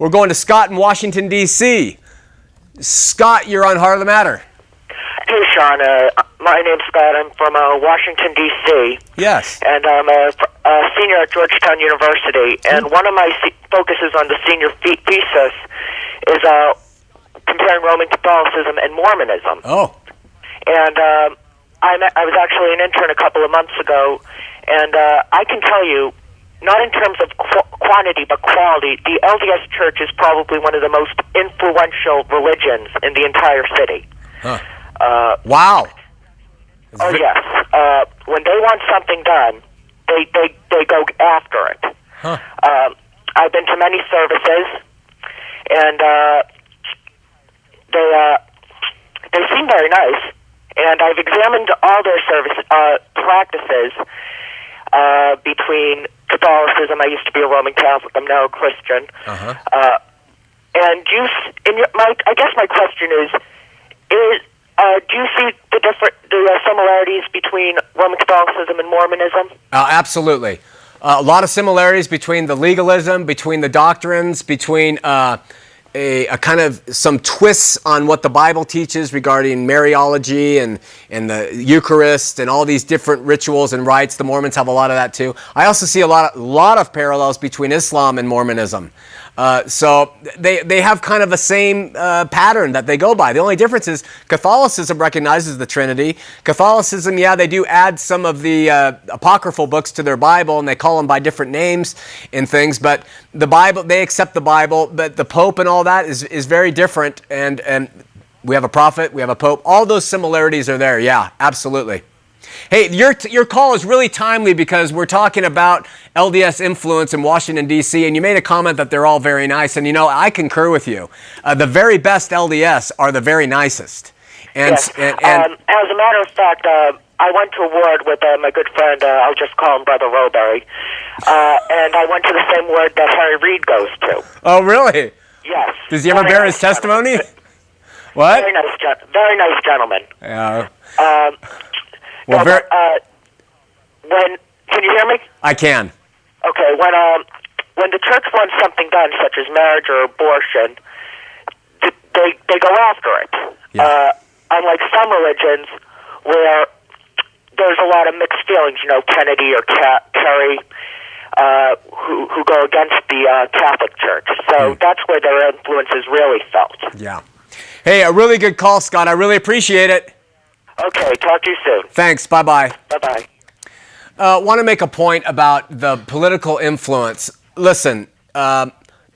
We're going to Scott in Washington, D.C. Scott, you're on Heart of the Matter. Hey, Shawn. My name's Scott. I'm from Washington, D.C. Yes. And I'm a senior at Georgetown University. And one of my focuses on the senior thesis is comparing Roman Catholicism and Mormonism. Oh. And I was actually an intern a couple of months ago, and I can tell you, not in terms of quantity but quality, the LDS Church is probably one of the most influential religions in the entire city. Huh. Wow. Oh, yes. When they want something done, they go after it. Huh. I've been to many services, and they seem very nice. And I've examined all their service practices between Catholicism. I used to be a Roman Catholic. I'm now a Christian. Uh-huh. And I guess my question is do you see the similarities between Roman Catholicism and Mormonism? Absolutely. A lot of similarities between the legalism, between the doctrines, between a kind of some twists on what the Bible teaches regarding Mariology and the Eucharist and all these different rituals and rites. The Mormons have a lot of that too. I also see a lot of parallels between Islam and Mormonism. So they have kind of the same pattern that they go by. The only difference is Catholicism recognizes the Trinity. Catholicism, yeah, they do add some of the apocryphal books to their Bible, and they call them by different names and things. But the Bible, they accept the Bible. But the Pope and all that is very different. And we have a prophet, we have a Pope. All those similarities are there. Yeah, absolutely. Hey, your call is really timely because we're talking about LDS influence in Washington, D.C., and you made a comment that they're all very nice. And, I concur with you. The very best LDS are the very nicest. And, yes. And as a matter of fact, I went to a ward with my good friend, I'll just call him Brother Rowberry, and I went to the same ward that Harry Reid goes to. Oh, really? Yes. Does he ever bear his testimony? What? Very nice gentleman. Yeah. Well, can you hear me? I can. Okay, when the church wants something done, such as marriage or abortion, they go after it. Yeah. Unlike some religions, where there's a lot of mixed feelings, Kennedy or Kerry, who go against the Catholic Church. So that's where their influence is really felt. Yeah. Hey, a really good call, Scott. I really appreciate it. Okay, talk to you soon. Thanks. Bye-bye. Bye-bye. Want to make a point about the political influence. Listen,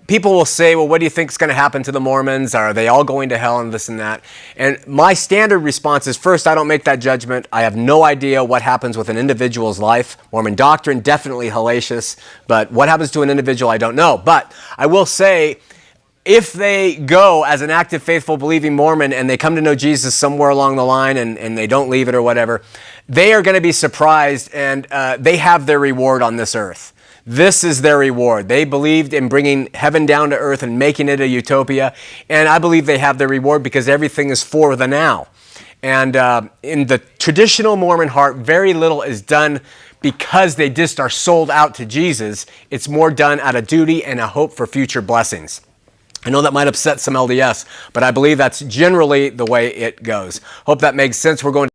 people will say, well, what do you think is going to happen to the Mormons? Are they all going to hell and this and that? And my standard response is, first, I don't make that judgment. I have no idea what happens with an individual's life. Mormon doctrine, definitely hellacious. But what happens to an individual, I don't know. But I will say, if they go as an active, faithful, believing Mormon and they come to know Jesus somewhere along the line and they don't leave it or whatever, they are going to be surprised, and they have their reward on this earth. This is their reward. They believed in bringing heaven down to earth and making it a utopia, and I believe they have their reward because everything is for the now. And in the traditional Mormon heart, very little is done because they just are sold out to Jesus. It's more done out of duty and a hope for future blessings. I know that might upset some LDS, but I believe that's generally the way it goes. Hope that makes sense. We're going to